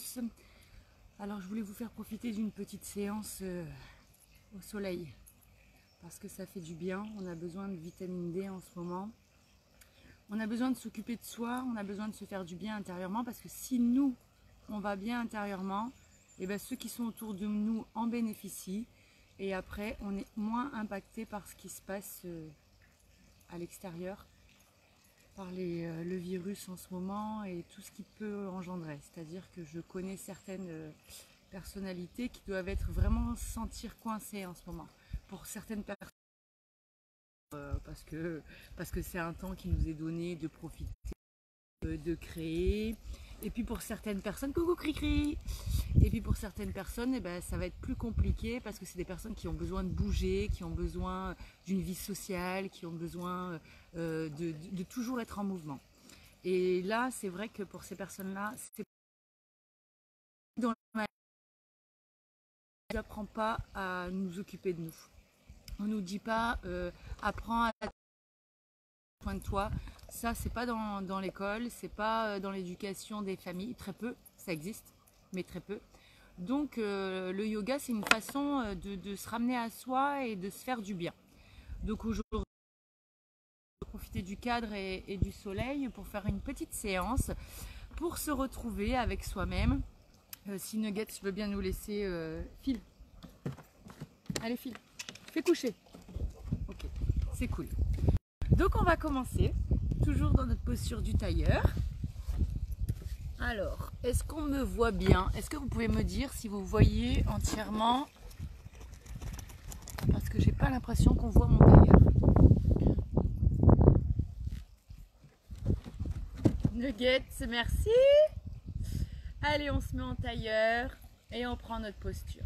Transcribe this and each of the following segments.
tous. Alors je voulais vous faire profiter d'une petite séance au soleil parce que ça fait du bien. On a besoin de vitamine D en ce moment. On a besoin de s'occuper de soi, on a besoin de se faire du bien intérieurement parce que si nous on va bien intérieurement, et bien ceux qui sont autour de nous en bénéficient et après on est moins impacté par ce qui se passe à l'extérieur, par le virus en ce moment et tout ce qu'il peut engendrer. C'est-à-dire que je connais certaines personnalités qui doivent être vraiment se sentir coincées en ce moment. Pour certaines personnes, parce que c'est un temps qui nous est donné de profiter, de créer. Et puis pour certaines personnes, coucou Cricri. Et puis pour certaines personnes, eh ben, ça va être plus compliqué parce que c'est des personnes qui ont besoin de bouger, qui ont besoin d'une vie sociale, qui ont besoin de toujours être en mouvement. Et là, c'est vrai que pour ces personnes-là, c'est dans la on nous apprend pas à nous occuper de nous. On nous dit pas apprends à soin de toi. Ça, c'est pas dans l'école, c'est pas dans l'éducation des familles. Très peu, ça existe, mais très peu. Donc le yoga, c'est une façon de se ramener à soi et de se faire du bien. Donc aujourd'hui, on va profiter du cadre et du soleil pour faire une petite séance pour se retrouver avec soi-même. Si Nugget, je veux bien nous laisser file. Allez, file. Fais coucher. Ok, c'est cool. Donc on va commencer, toujours dans notre posture du tailleur. Alors, est-ce qu'on me voit bien? Est-ce que vous pouvez me dire si vous voyez entièrement? Parce que j'ai pas l'impression qu'on voit mon tailleur. Nuggets, merci. Allez, on se met en tailleur et on prend notre posture.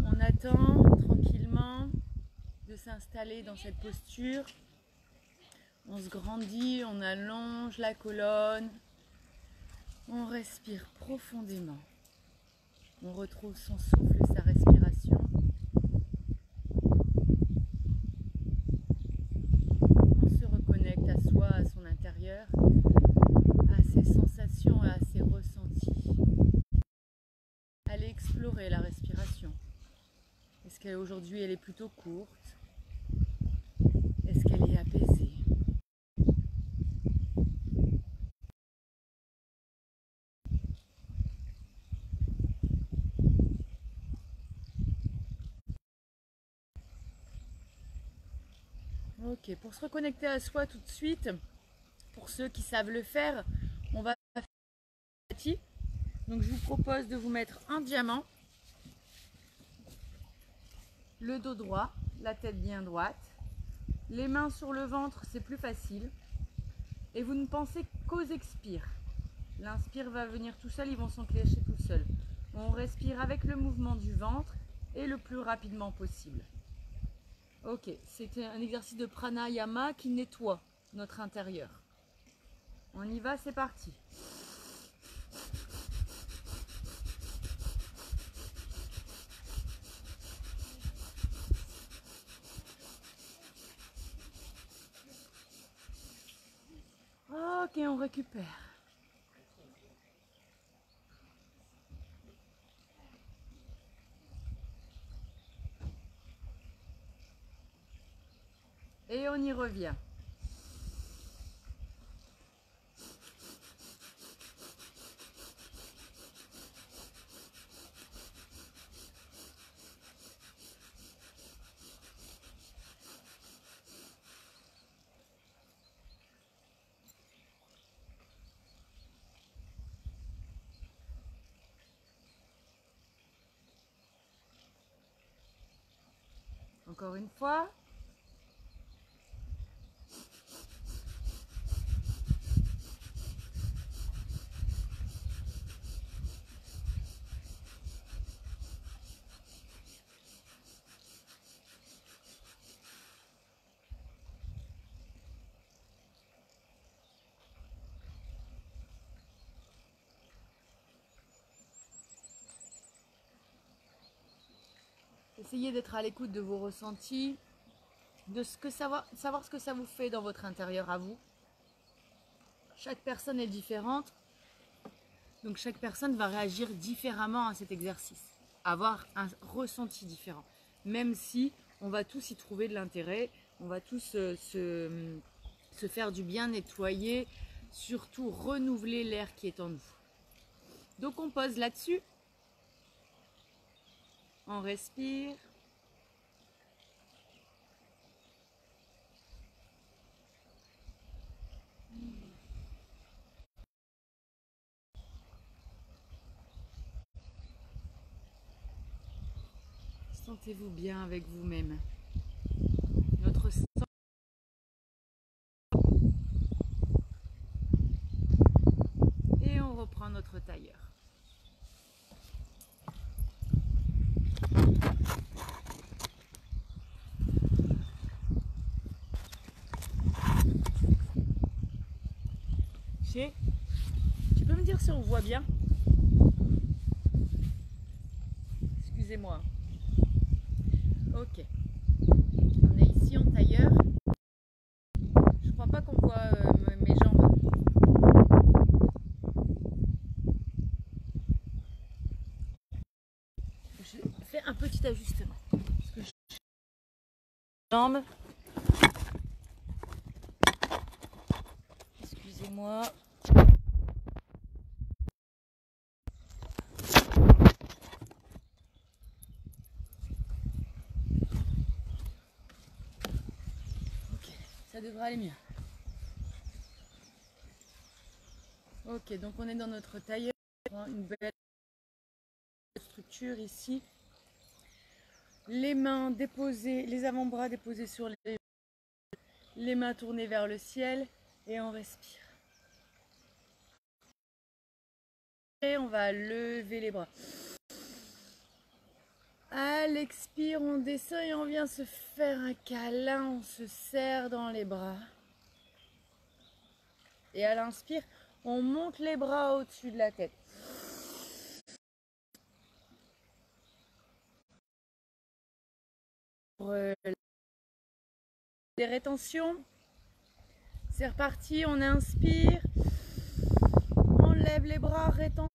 On attend tranquillement de s'installer dans cette posture. On se grandit, on allonge la colonne, on respire profondément. On retrouve son souffle et sa respiration. On se reconnecte à soi, à son intérieur, à ses sensations et à ses ressentis. Allez explorer la respiration. Est-ce qu'aujourd'hui elle est plutôt courte? Est-ce qu'elle est apaisée? Ok, pour se reconnecter à soi tout de suite, pour ceux qui savent le faire, on va faire un petit. Donc je vous propose de vous mettre un diamant, le dos droit, la tête bien droite, les mains sur le ventre, c'est plus facile. Et vous ne pensez qu'aux expires. L'inspire va venir tout seul, ils vont s'enclencher tout seul. On respire avec le mouvement du ventre et le plus rapidement possible. Ok, c'est un exercice de pranayama qui nettoie notre intérieur. On y va, c'est parti. Ok, on récupère. Et on y revient. Encore une fois. Essayez d'être à l'écoute de vos ressentis, de savoir ce que ça vous fait dans votre intérieur à vous. Chaque personne est différente. Donc chaque personne va réagir différemment à cet exercice, avoir un ressenti différent. Même si on va tous y trouver de l'intérêt, on va tous se faire du bien, nettoyer, surtout renouveler l'air qui est en nous. Donc on pose là-dessus, on respire. Sentez-vous bien avec vous-même. Notre sang. Et on reprend notre tailleur. Tu peux me dire si on voit bien? Excusez-moi. Ok. On est ici en tailleur. Je crois pas qu'on voit mes jambes. Je fais un petit ajustement. Parce que jambes. Excusez-moi. Ok, ça devrait aller mieux. Ok, donc on est dans notre tailleur. Une belle structure ici. Les mains déposées, les avant-bras déposés sur les mains tournées vers le ciel et on respire. Et on va lever les bras. À l'expire, on descend et on vient se faire un câlin, on se serre dans les bras. Et à l'inspire, on monte les bras au-dessus de la tête. Des rétentions. C'est reparti, on inspire. On lève les bras, rétention.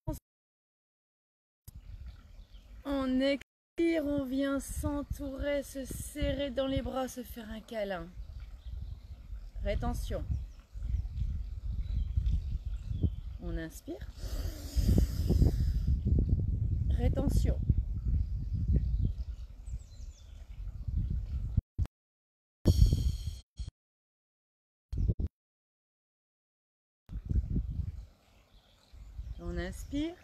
On expire, on vient s'entourer, se serrer dans les bras, se faire un câlin. Rétention. On inspire. Rétention. On inspire.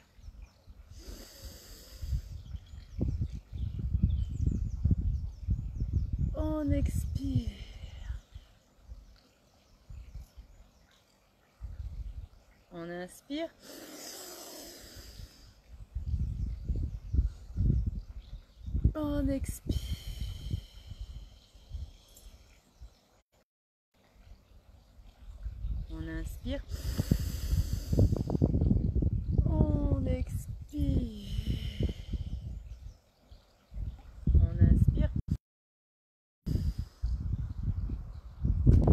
On expire. On inspire. On expire. On inspire. On expire. On inspire.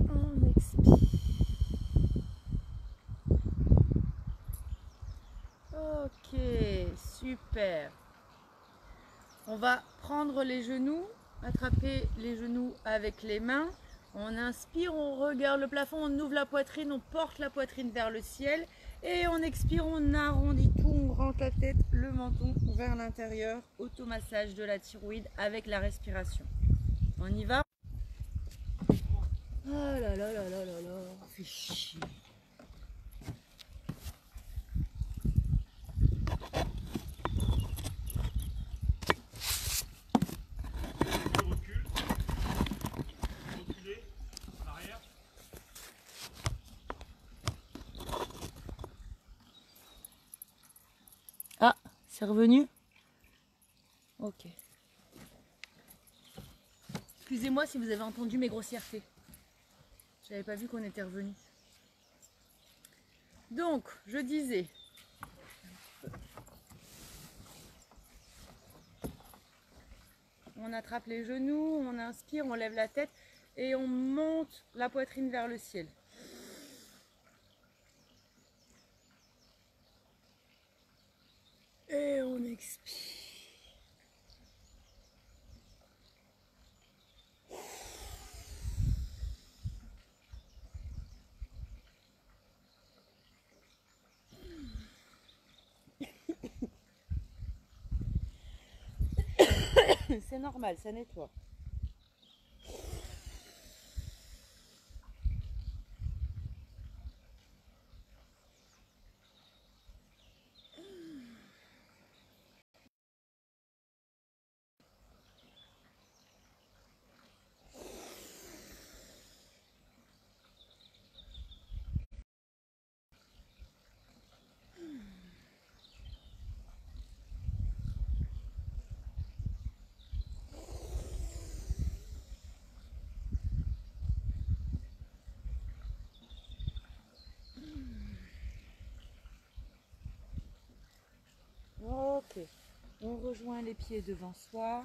On expire. Ok, super. On va prendre les genoux, attraper les genoux avec les mains. On inspire, on regarde le plafond, on ouvre la poitrine, on porte la poitrine vers le ciel. Et on expire, on arrondit tout, on rentre la tête, le menton vers l'intérieur. Automassage de la thyroïde avec la respiration. On y va? Oh là là là là là là, on fait chier. Ah, c'est revenu? Ok. Excusez-moi si vous avez entendu mes grossièretés. J'avais pas vu qu'on était revenu. Donc, je disais, on attrape les genoux, on inspire, on lève la tête et on monte la poitrine vers le ciel. Et on expire. C'est normal, ça nettoie. Ok, on rejoint les pieds devant soi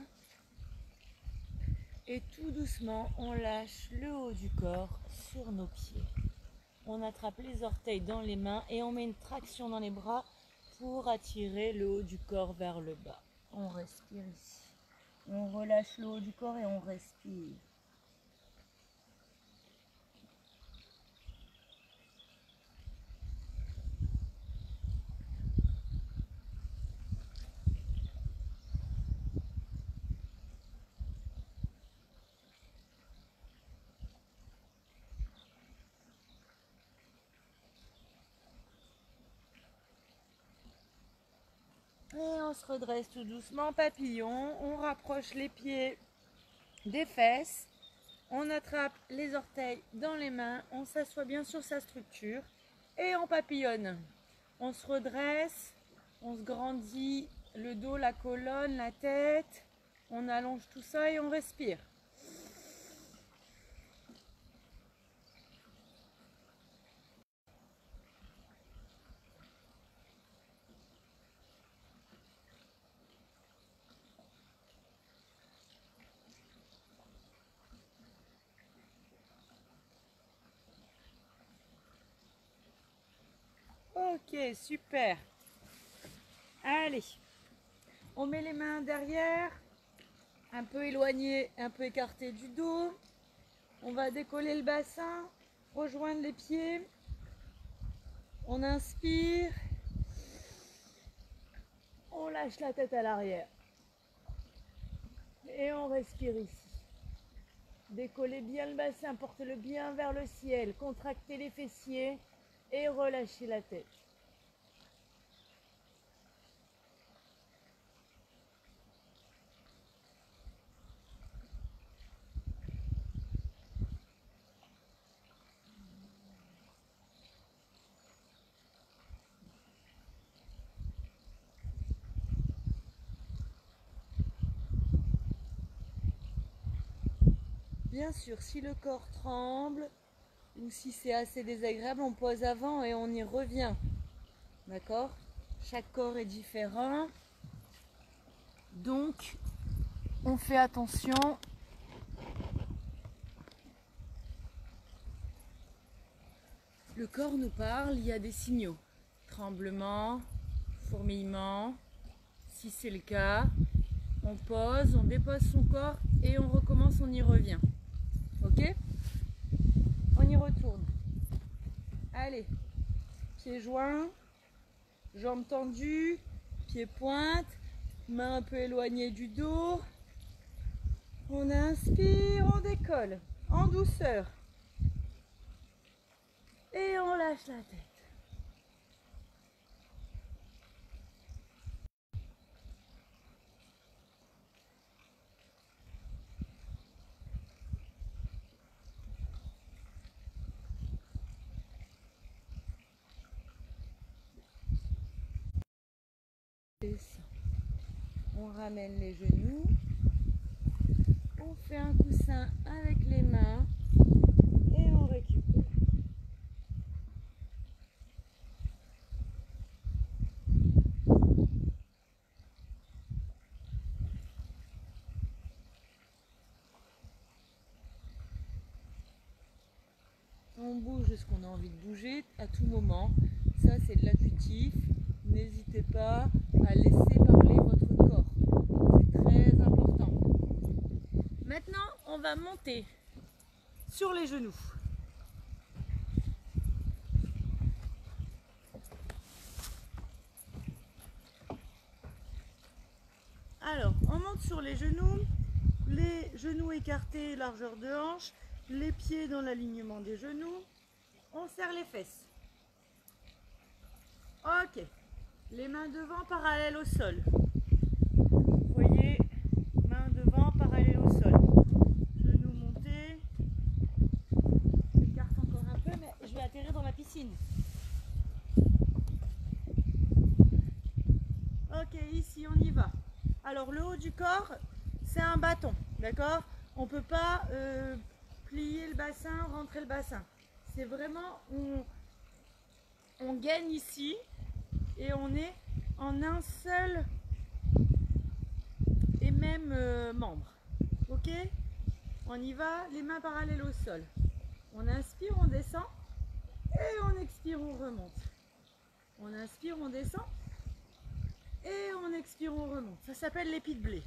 et tout doucement on lâche le haut du corps sur nos pieds. On attrape les orteils dans les mains et on met une traction dans les bras pour attirer le haut du corps vers le bas. On respire ici. On relâche le haut du corps et on respire. Et on se redresse tout doucement, papillon. On rapproche les pieds des fesses. On attrape les orteils dans les mains. On s'assoit bien sur sa structure. Et on papillonne. On se redresse. On se grandit le dos, la colonne, la tête. On allonge tout ça et on respire. Ok, super. Allez, on met les mains derrière, un peu éloignées, un peu écartées du dos. On va décoller le bassin, rejoindre les pieds. On inspire. On lâche la tête à l'arrière. Et on respire ici. Décollez bien le bassin, portez-le bien vers le ciel. Contractez les fessiers et relâchez la tête. Bien sûr, si le corps tremble ou si c'est assez désagréable, on pose avant et on y revient. D'accord? Chaque corps est différent. Donc, on fait attention. Le corps nous parle, il y a des signaux. Tremblement, fourmillement. Si c'est le cas, on pose, on dépose son corps et on recommence, on y revient. Ok? On y retourne. Allez, pieds joints, jambes tendues, pieds pointes, mains un peu éloignées du dos. On inspire, on décolle en douceur. Et on lâche la tête. On ramène les genoux. On fait un coussin avec les mains et on récupère. On bouge ce qu'on a envie de bouger à tout moment. Ça, c'est de l'intuitif. n'hésitez pas à laisser parler votre corps. C'est très important. Maintenant, on va monter sur les genoux. Alors, on monte sur les genoux écartés, largeur de hanche, les pieds dans l'alignement des genoux. On serre les fesses. Ok. Les mains devant, parallèles au sol. Vous voyez, mains devant, parallèles au sol. Genoux montés. J'écarte encore un peu, mais je vais atterrir dans la piscine. Ok, ici, on y va. Alors, le haut du corps, c'est un bâton, d'accord? On ne peut pas plier le bassin, rentrer le bassin. C'est vraiment, on gaine ici et on est en un seul et même membre. Ok? On y va, les mains parallèles au sol. On inspire, on descend et on expire, on remonte. On inspire, on descend et on expire, on remonte. Ça s'appelle l'épi de blé.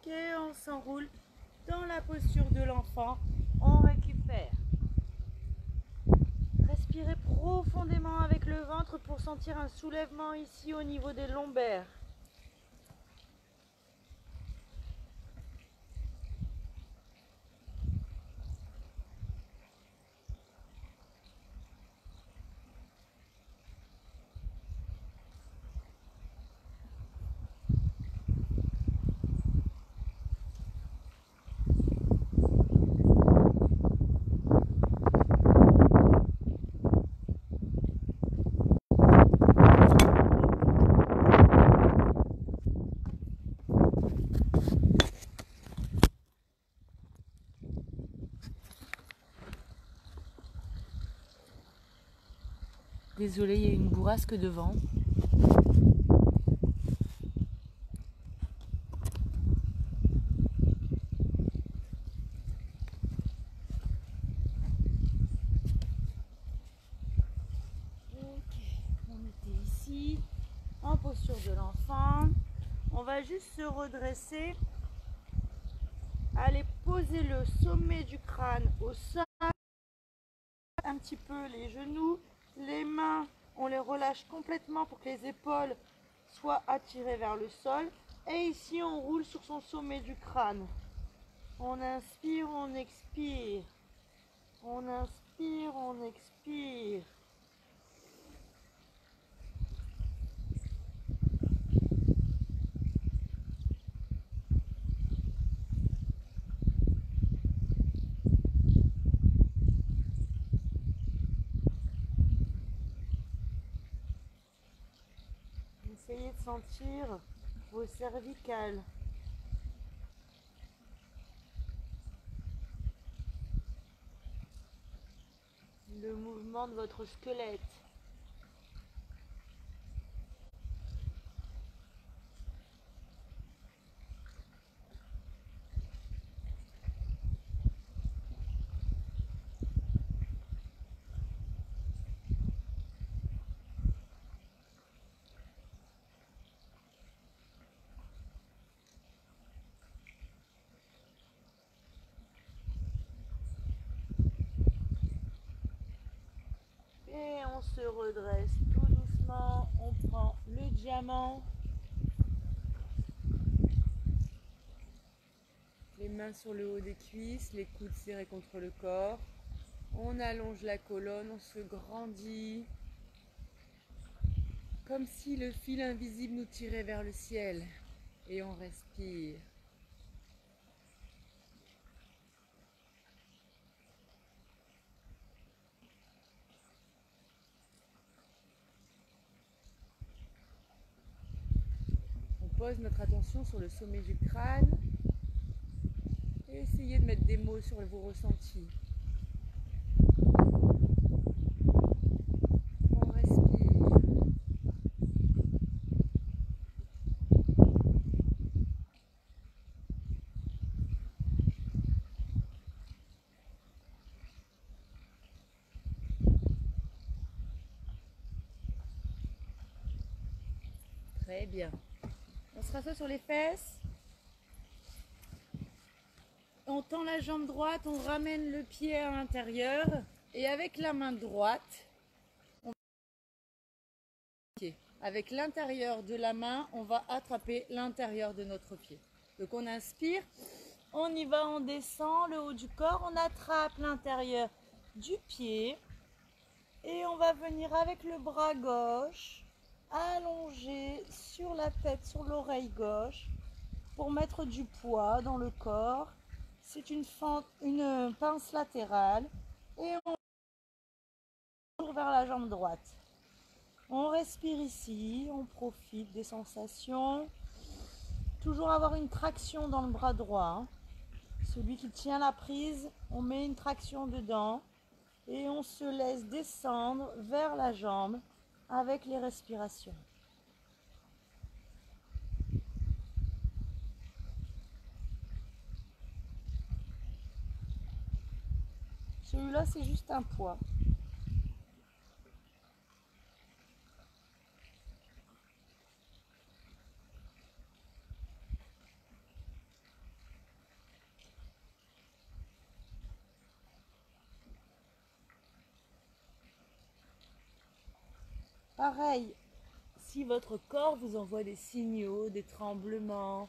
Ok, on s'enroule dans la posture de l'enfant. On récupère. Respirez profondément avec le ventre pour sentir un soulèvement ici au niveau des lombaires. Désolée, il y a une bourrasque devant. Ok, on était ici, en posture de l'enfant. On va juste se redresser. Allez poser le sommet du crâne au sol. Un petit peu les genoux. Les mains, on les relâche complètement pour que les épaules soient attirées vers le sol. Et ici, on roule sur son sommet du crâne. On inspire, on expire. On inspire, on expire. Essayez de sentir vos cervicales. Le mouvement de votre squelette. Et on se redresse tout doucement. On prend le diamant. Les mains sur le haut des cuisses, les coudes serrés contre le corps. On allonge la colonne, on se grandit. Comme si le fil invisible nous tirait vers le ciel. Et on respire. pose notre attention sur le sommet du crâne et essayez de mettre des mots sur vos ressentis. On respire. Très bien. On se rassoit sur les fesses. On tend la jambe droite, on ramène le pied à l'intérieur et avec la main droite, avec l'intérieur de la main, on va attraper l'intérieur de notre pied. Donc on inspire, on y va, on descend le haut du corps, on attrape l'intérieur du pied et on va venir avec le bras gauche allongé sur la tête, sur l'oreille gauche pour mettre du poids dans le corps. C'est une pince latérale et on tourne vers la jambe droite. On respire ici, on profite des sensations. Toujours avoir une traction dans le bras droit. Celui qui tient la prise, on met une traction dedans et on se laisse descendre vers la jambe avec les respirations. Celui-là, c'est juste un poids. Pareil, si votre corps vous envoie des signaux, des tremblements,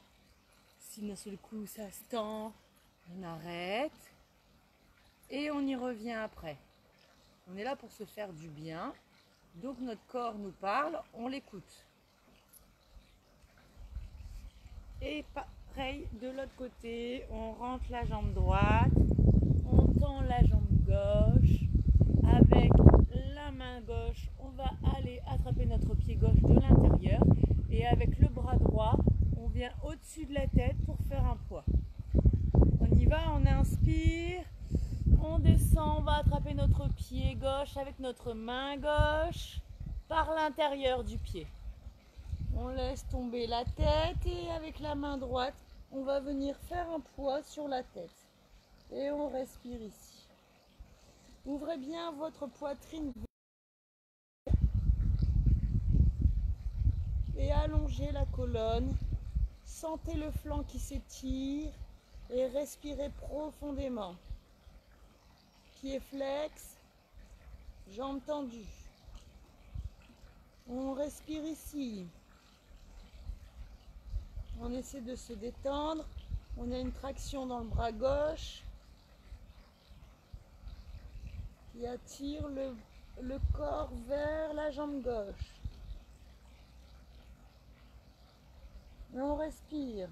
si d'un seul coup ça se tend, on arrête et on y revient après. On est là pour se faire du bien, donc notre corps nous parle, on l'écoute. Et pareil, de l'autre côté, on rentre la jambe droite, on tend la jambe gauche, avec la main gauche, on va aller attraper notre pied gauche de l'intérieur et avec le bras droit, on vient au-dessus de la tête pour faire un poids. On y va, on inspire, on descend, on va attraper notre pied gauche avec notre main gauche par l'intérieur du pied. On laisse tomber la tête et avec la main droite, on va venir faire un poids sur la tête. Et on respire ici. Ouvrez bien votre poitrine et allongez la colonne. Sentez le flanc qui s'étire et respirez profondément. Pied flex, jambes tendues. On respire ici. On essaie de se détendre. On a une traction dans le bras gauche qui attire le corps vers la jambe gauche. Et on respire.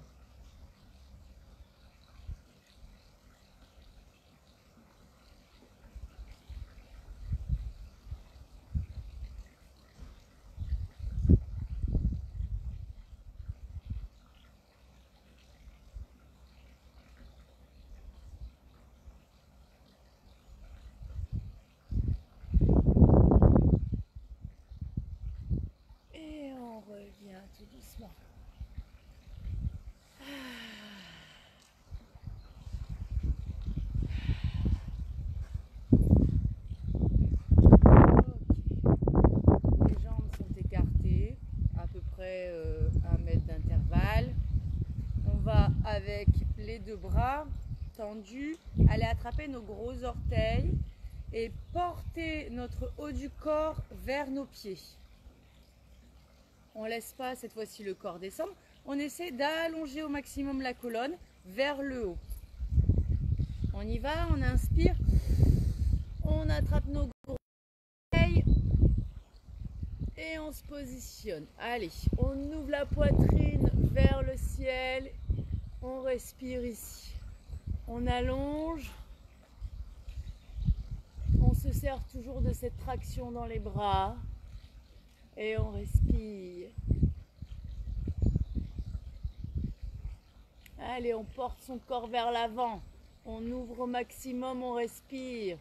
Et on revient tout doucement. Les jambes sont écartées, à peu près 1 mètre d'intervalle. On va avec les deux bras tendus aller attraper nos gros orteils et porter notre haut du corps vers nos pieds. On ne laisse pas cette fois-ci le corps descendre. On essaie d'allonger au maximum la colonne vers le haut. On y va, on inspire, on attrape nos gros orteils et on se positionne. Allez, on ouvre la poitrine vers le ciel, on respire ici. On allonge, on se sert toujours de cette traction dans les bras et on respire. Allez, on porte son corps vers l'avant. On ouvre au maximum, on respire.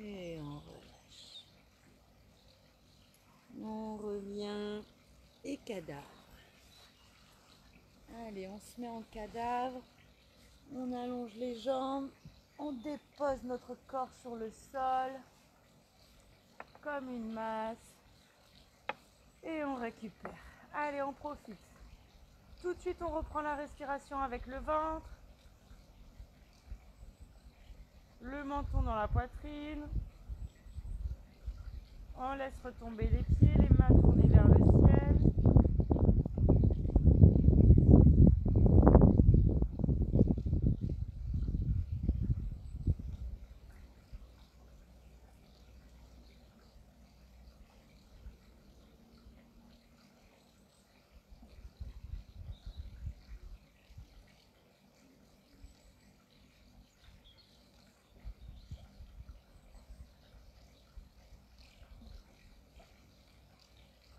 Et on relâche. On revient et cadavre. Allez, on se met en cadavre. On allonge les jambes. On dépose notre corps sur le sol comme une masse. Et on récupère. Allez, on profite. Tout de suite, on reprend la respiration avec le ventre. Le menton dans la poitrine. On laisse retomber les pieds, les mains tournées vers le ciel.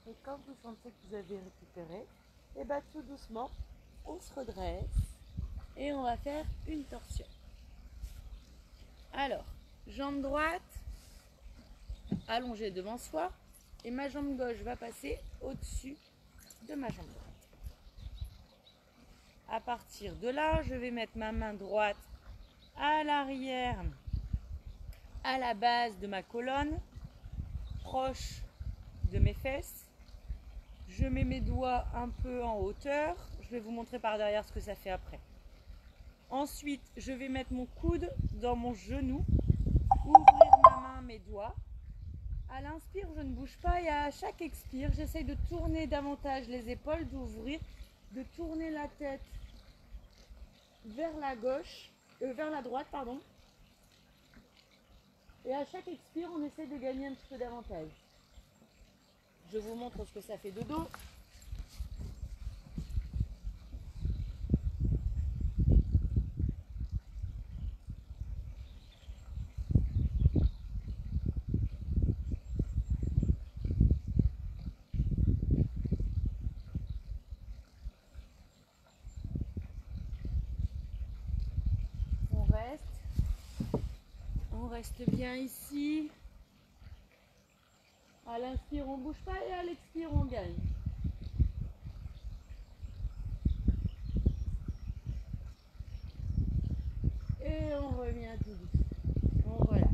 Et quand vous sentez que vous avez récupéré, et bien tout doucement, on se redresse et on va faire une torsion. Alors, jambe droite allongée devant soi et ma jambe gauche va passer au-dessus de ma jambe droite. À partir de là, je vais mettre ma main droite à l'arrière, à la base de ma colonne, proche de mes fesses. Je mets mes doigts un peu en hauteur. Je vais vous montrer par derrière ce que ça fait après. Ensuite, je vais mettre mon coude dans mon genou, ouvrir ma main, mes doigts. À l'inspire, je ne bouge pas et à chaque expire, j'essaye de tourner davantage les épaules, d'ouvrir, de tourner la tête vers la gauche, vers la droite, pardon. Et à chaque expire, on essaie de gagner un petit peu davantage. Je vous montre ce que ça fait de dos. On reste bien ici. À l'inspire, on ne bouge pas et à l'expire, on gagne. Et on revient tout doucement. On relâche.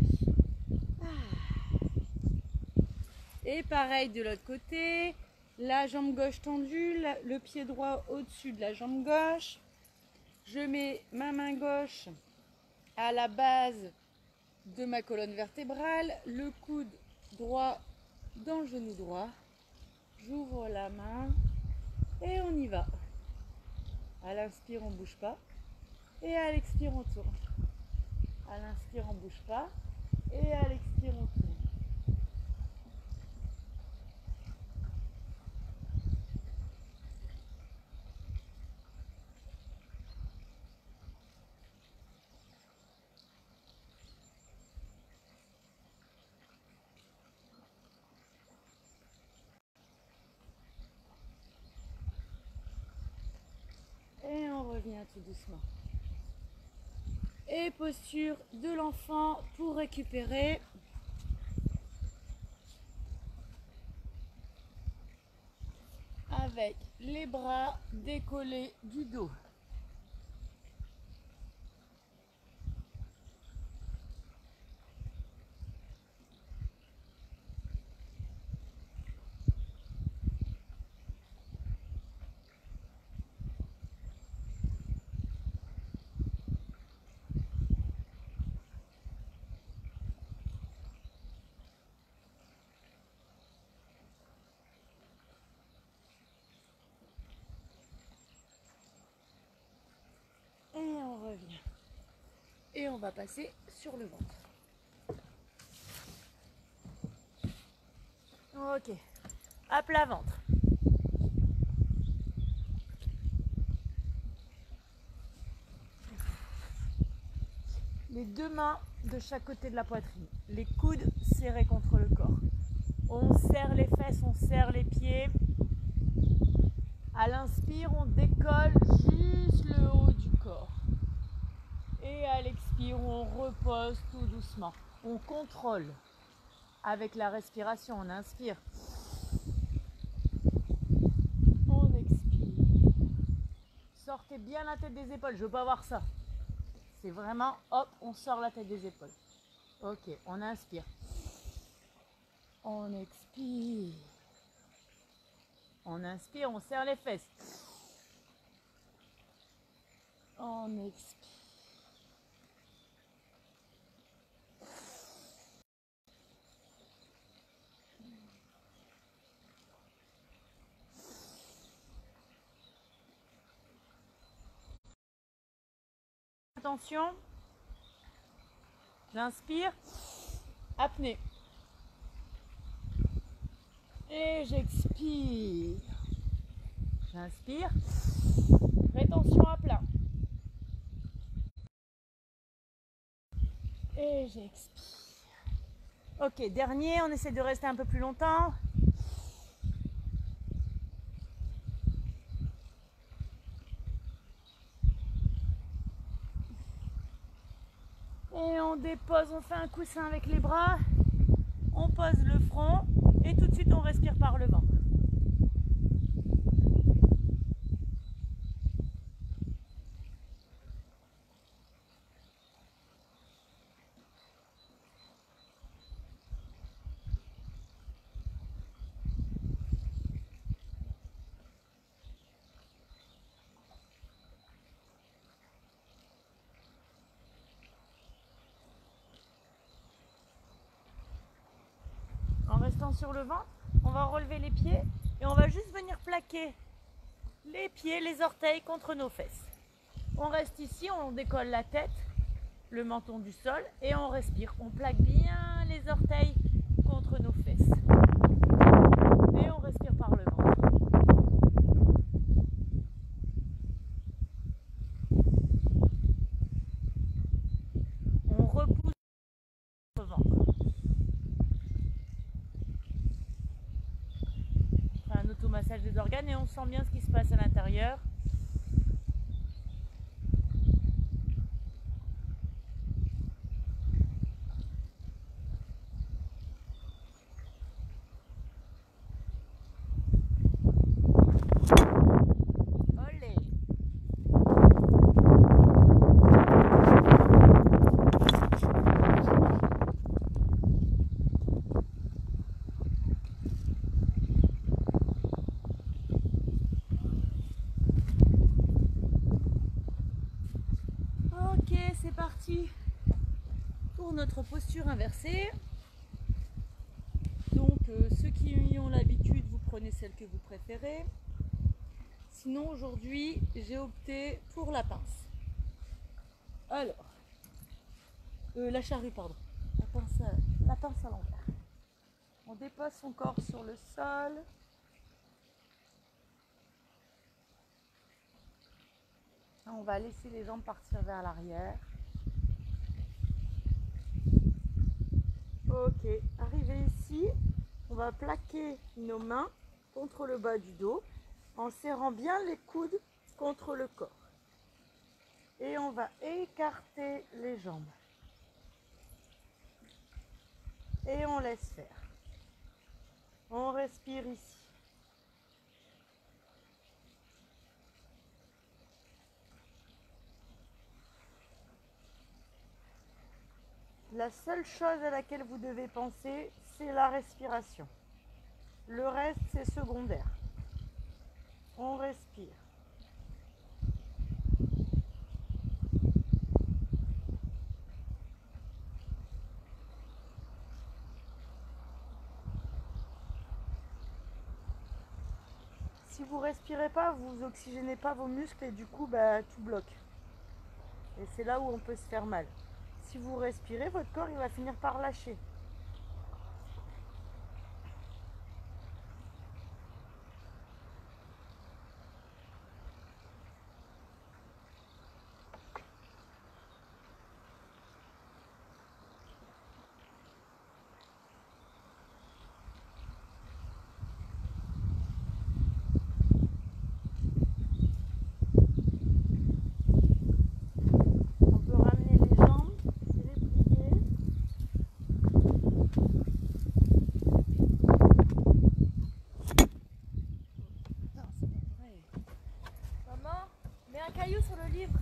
Et pareil de l'autre côté. La jambe gauche tendue, le pied droit au-dessus de la jambe gauche. Je mets ma main gauche à la base de ma colonne vertébrale, le coude droit dans le genou droit. J'ouvre la main et on y va. À l'inspire, on ne bouge pas. Et à l'expire, on tourne. À l'inspire, on ne bouge pas. Et à l'expire, on tourne. Et on revient tout doucement. Et posture de l'enfant pour récupérer. Avec les bras décollés du dos. Et on va passer sur le ventre. Ok, à plat ventre. Les deux mains de chaque côté de la poitrine. Les coudes serrés contre le corps. On serre les fesses, on serre les pieds. À l'inspire, on décolle juste le haut du corps. Et à l'expire, on repose tout doucement. On contrôle avec la respiration. On inspire. On expire. Sortez bien la tête des épaules. Je veux pas voir ça. C'est vraiment, hop, on sort la tête des épaules. Ok, on inspire. On expire. On inspire, on serre les fesses. On expire. Attention. J'inspire. Apnée. Et j'expire. J'inspire. Rétention à plat. Et j'expire. Ok, dernier, on essaie de rester un peu plus longtemps. Et on dépose, on fait un coussin avec les bras. On pose le front et tout de suite on respire par le ventre. En restant sur le ventre, on va relever les pieds et on va juste venir plaquer les pieds, les orteils contre nos fesses. On reste ici, on décolle la tête, le menton du sol et on respire. On plaque bien les orteils contre nos fesses. Et on respire par le ventre. On repousse le ventre. On fait un automassage des organes et on sent bien ce qui se passe à l'intérieur. Ok, c'est parti pour notre posture inversée. Donc ceux qui y ont l'habitude, vous prenez celle que vous préférez. Sinon aujourd'hui, j'ai opté pour la pince. Alors, la charrue, pardon. La pince à l'envers. On dépose son corps sur le sol. On va laisser les jambes partir vers l'arrière. Ok, arrivé ici, on va plaquer nos mains contre le bas du dos en serrant bien les coudes contre le corps. Et on va écarter les jambes. Et on laisse faire. On respire ici. La seule chose à laquelle vous devez penser, c'est la respiration. Le reste, c'est secondaire. On respire. Si vous ne respirez pas, vous oxygénez pas vos muscles et du coup, tout bloque. Et c'est là où on peut se faire mal. si vous respirez, votre corps il va finir par lâcher. On peut ramener les jambes, les plier. Non, c'est pas vrai. Maman, mets un caillou sur le livre.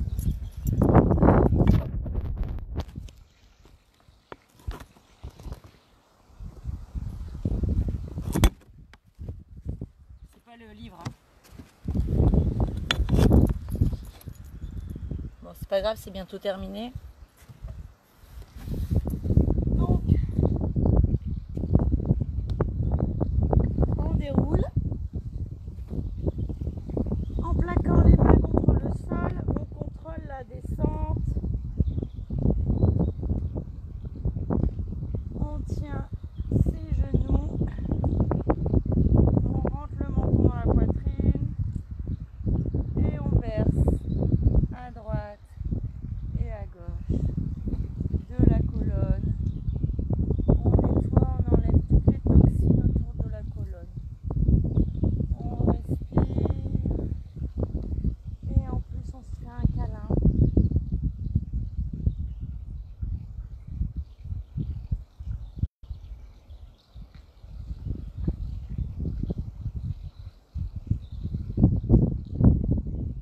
C'est pas le livre, hein. Bon, c'est pas grave, c'est bientôt terminé. Donc, on déroule. En plaquant les mains contre le sol, on contrôle la descente. On tient ses genoux. On rentre le menton dans la poitrine. Et on verse à droite et à gauche de la colonne. On nettoie, on enlève toutes les toxines autour de la colonne. On respire et en plus on se fait un câlin.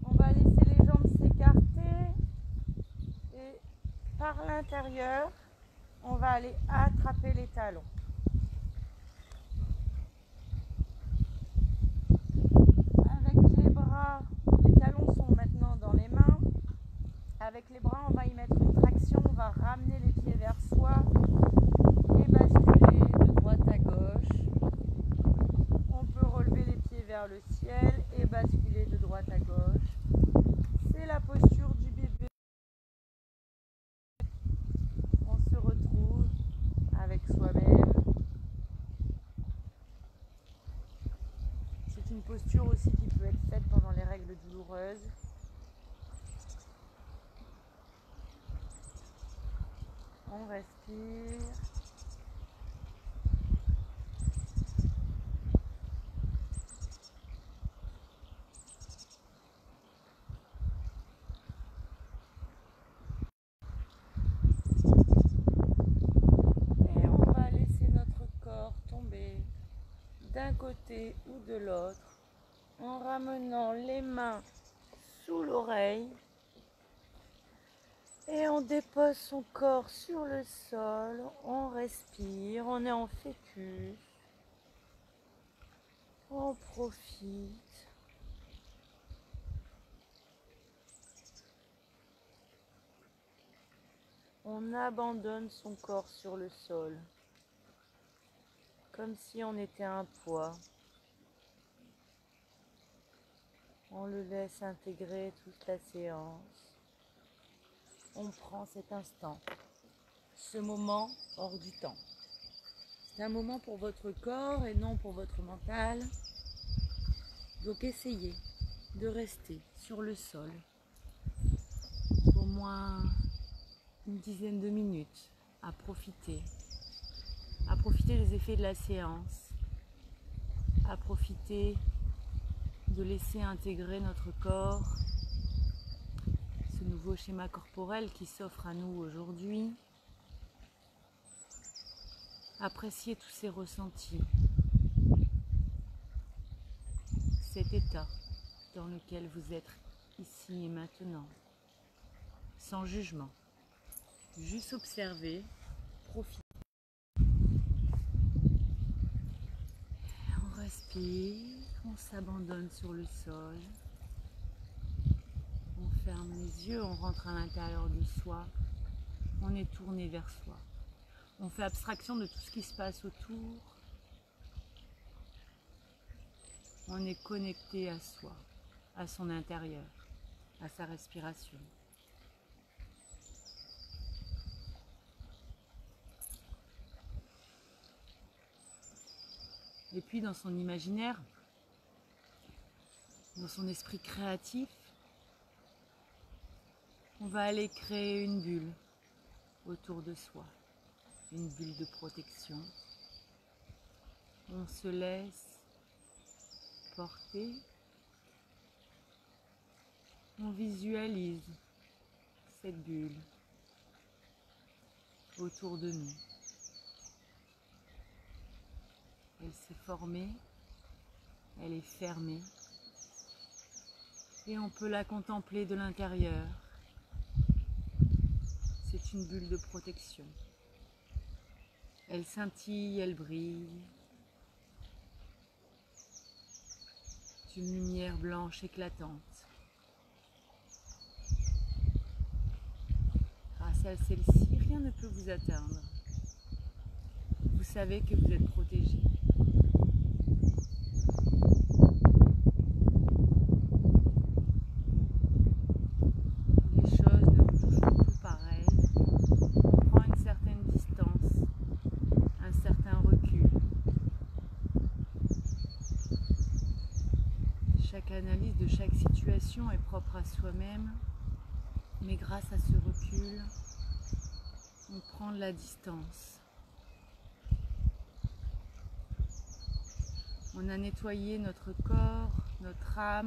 On va laisser les jambes s'écarter et par l'intérieur, on va aller attraper les talons. Avec les bras, les talons sont maintenant dans les mains. Avec les bras, on va y mettre une traction, on va ramener les pieds vers soi et basculer de droite à gauche. On peut relever les pieds vers le ciel et basculer de droite à gauche. C'est la posture du bébé. On se retrouve avec soi-même. C'est une posture aussi qui peut être faite pendant les règles douloureuses. On respire. Et on va laisser notre corps tomber d'un côté ou de l'autre en ramenant les mains sous l'oreille. Et on dépose son corps sur le sol, on respire, on est en fœtus, on profite. On abandonne son corps sur le sol, comme si on était un poids. On le laisse intégrer toute la séance. On prend cet instant, ce moment hors du temps. C'est un moment pour votre corps et non pour votre mental. Donc essayez de rester sur le sol au moins une dizaine de minutes à profiter des effets de la séance, à profiter de laisser intégrer notre corps, ce nouveau schéma corporel qui s'offre à nous aujourd'hui. Appréciez tous ces ressentis, cet état dans lequel vous êtes ici et maintenant, sans jugement, juste observer, profiter. On respire, on s'abandonne sur le sol, on ferme les yeux, on rentre à l'intérieur de soi, on est tourné vers soi. On fait abstraction de tout ce qui se passe autour. On est connecté à soi, à son intérieur, à sa respiration. Et puis dans son imaginaire, dans son esprit créatif, on va aller créer une bulle autour de soi, une bulle de protection. On se laisse porter, on visualise cette bulle autour de nous. Elle s'est formée, elle est fermée et on peut la contempler de l'intérieur. C'est une bulle de protection. Elle scintille, elle brille. C'est une lumière blanche éclatante. Grâce à celle-ci, rien ne peut vous atteindre. Vous savez que vous êtes protégé. Les choses ne vous toucheront plus pareil. On prend une certaine distance, un certain recul. Chaque analyse de chaque situation est propre à soi-même, mais grâce à ce recul, on prend de la distance. On a nettoyé notre corps, notre âme,